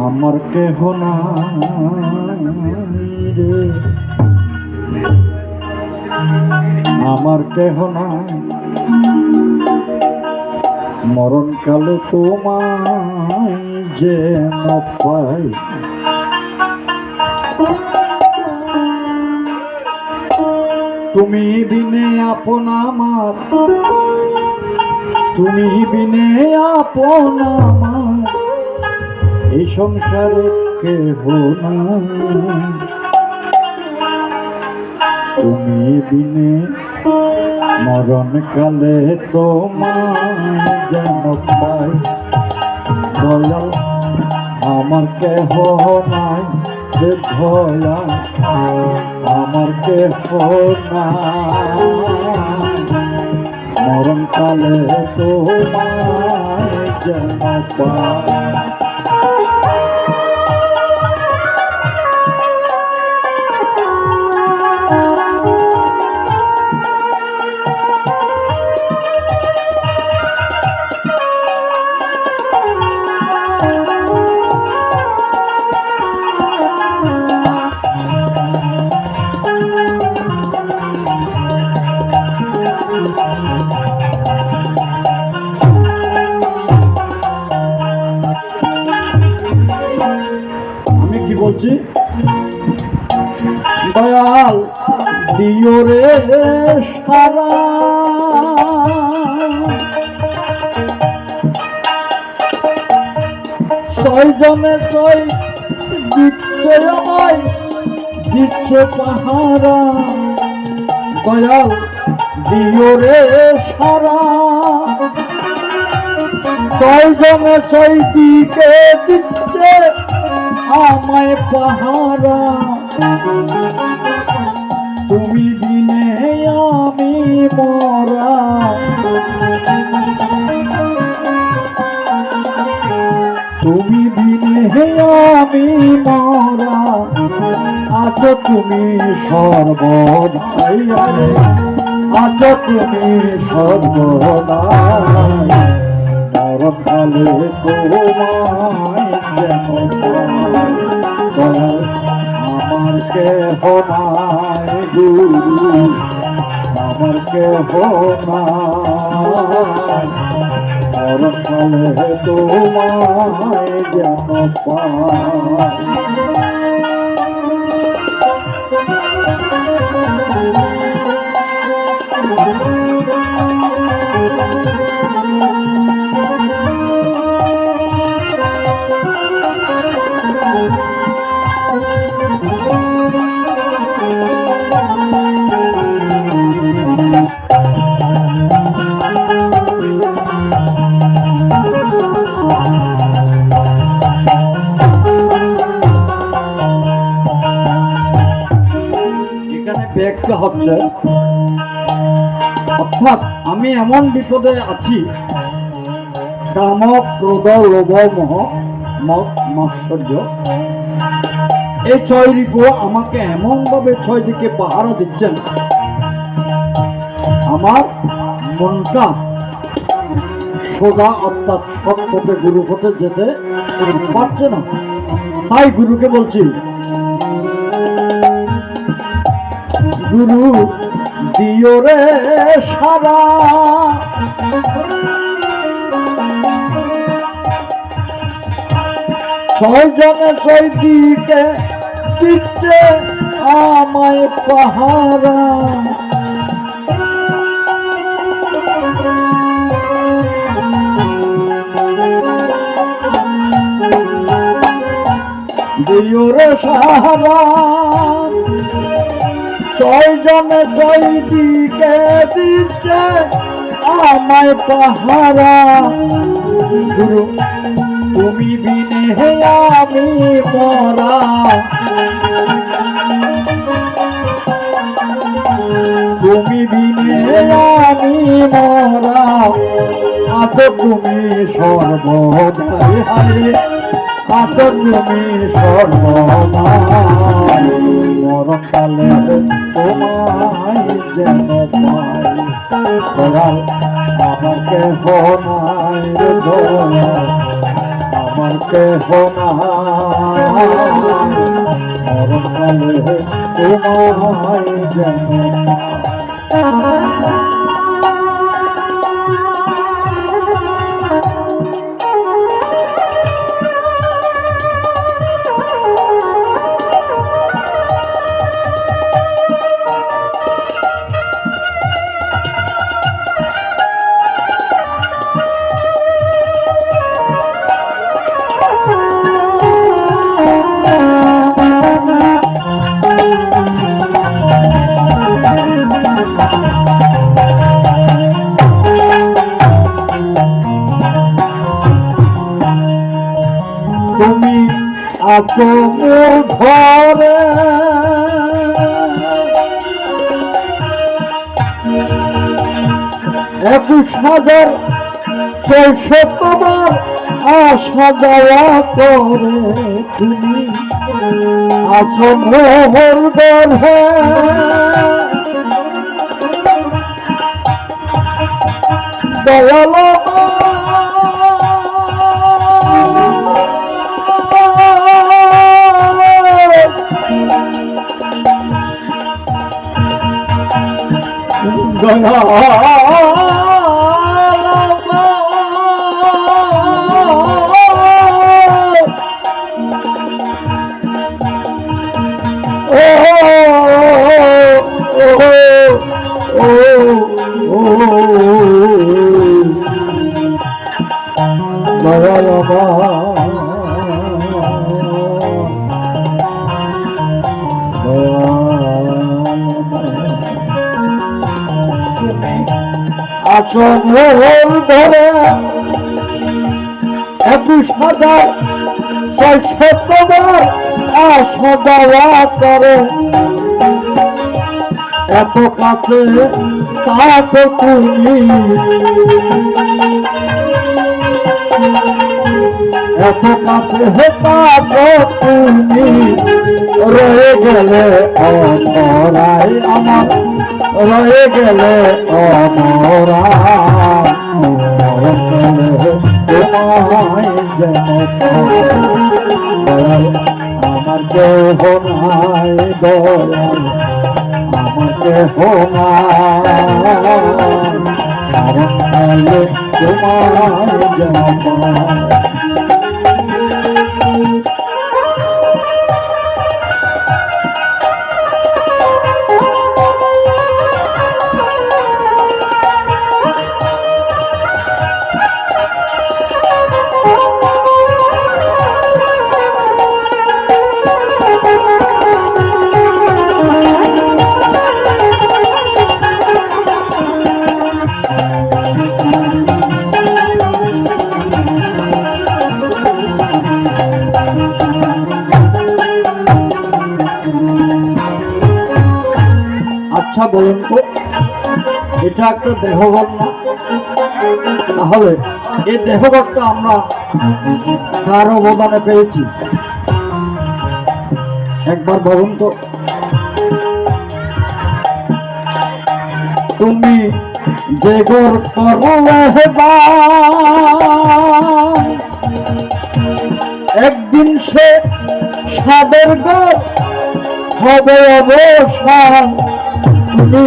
আমার কেহ নাই রে, আমার কেহ নাই, মরণকালে তোমায় যেন পাই। তুমি বিনে আপন আমার, তুমি বিনে আপন আমার, এই সংসারে কেহ নাই। তুমি বিনে মরণকালে তোমায় যেন পাই। দয়াল আমার কেহ নাই রে, দয়াল আমার কেহ নাই, মরণকালে তোমায় যেন পাই। আমি কি বলছি? দয়াল দিও রে সারা, ছয় জনে ছয় দিচ্ছে আমায়, দিচ্ছে পাহারা। দয়াল দিও রে সারা, ছয় জনে ছয় দিকে দিচ্ছে আমায় পাহারা। তুমি বিনে আমি মরা, তুমি বিনে আমি মরা, আছো তুমি সর্বদাই, আছো তুমি সর্বদাই, মরণকালে তোমায় যেন পাই। আমার কেহ নাই গুরু, আমার কেহ নাই, মরণকালে তোমায় যেন পাই। ব্যাখ্যা হচ্ছে, অর্থাৎ আমি এমন বিপদে আছি, কাম ক্রোধ লোভ মোহ মদ মাৎসর্য, এই ছয় রিপু আমাকে এমন ভাবে ছয় দিকে পাহারা দিচ্ছেন, আমার মনটা সোজা অর্থাৎ সৎ পথে গুরু পথে যেতে পারছে না। তাই গুরুকে বলছি, গুরু দিও রে সারা, ছয় জনে ছয় দিকে দিচ্ছে আমায় পাহারা। দিও রে সারা, ছয় জনে ছয় দিকে দিচ্ছে আমায় পাহারা। গুরু তুমি বিনে আমি মরা, তুমি বিনে আমি মরা, আছো তুমি সর্বদাই, আছো তুমি সর্বদাই, মরণকালে তোমায় যেন পাই। দয়াল আমার কেহ নাই রে, দয়াল আমার আমার কেহ নাই মরণকালে তোমায় যেন তুমি আছো মোর ঘরে একুশ হাজার ৬০০ আসা যাওয়া করে তুমি আছো মোর ঘরে দয়াল আছো মোর ধরে ২১,৬০০ আসা যাওয়া করে এত কাছে তা তো তুমি এত কাছে তা তো তুমি রয়ে গেলে অমরাই আমার রয়ে গেলে অমরাই তোমায় যেন আমার কেহ নাই দয়াল আমার কেহ নাই তোমায় যেন আচ্ছা বলুন তো এটা একটা দেহগত না তাহলে এই দেহগতটা আমরা কার অবদানে পেয়েছি একবার বলুন তো তুমি যে গোর করলে একদিন সে সাদের গোর হবে অবসান তুমি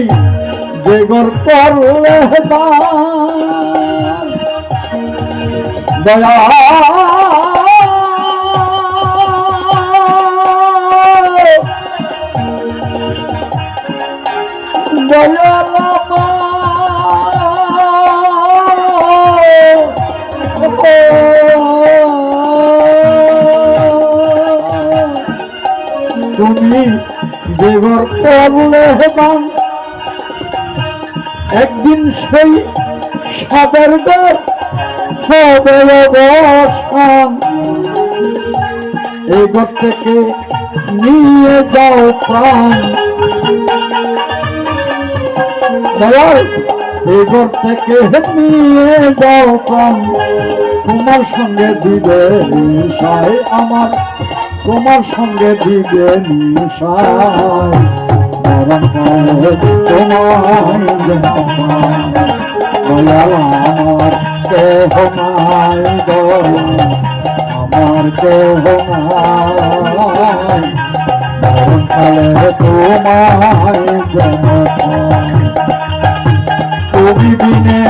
যে গোর করলে দয়া তুমি যে ঘর করলে হেবান একদিন সেই সাদের ঘর হবে অবসান এই ঘর থেকে নিয়ে যাও প্রাণ এই ঘর থেকে নিয়ে যাও প্রাণ তোমার সঙ্গে দিবে নিশায় আমার তোমার সঙ্গে দিবে নিশায় মরণ কালে তোমায় দয়াল আমার দেহ নাই দয়াল আমার কেহ নাই, মরণকালে তোমায় যেন পাই। তুমি বিনে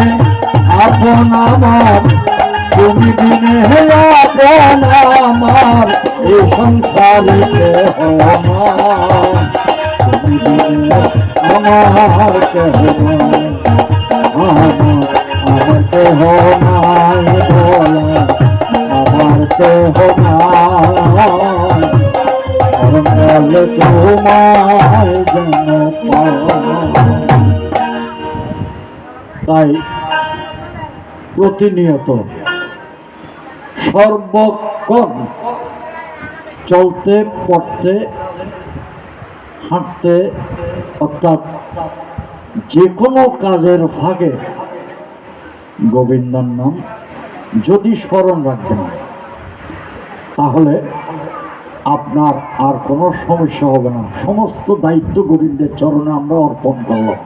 আপন আমার, তুমি বিনে আপন আমার, এই সংসারে কেহ নাই, তুমি বিনে আমার কেহ নাই, আমার কেহ নাই বলে, আমার কেহ নাই, মরণকালে তোমায় যেন পাই। তাই প্রতিনিয়ত সর্বক্ষণ চলতে পড়তে হাঁটতে অর্থাৎ যে কোনো কাজের ফাঁকে গোবিন্দর নাম যদি স্মরণ রাখবেন, তাহলে আপনার আর কোনো সমস্যা হবে না। সমস্ত দায়িত্ব গোবিন্দের চরণে আমরা অর্পণ করলাম।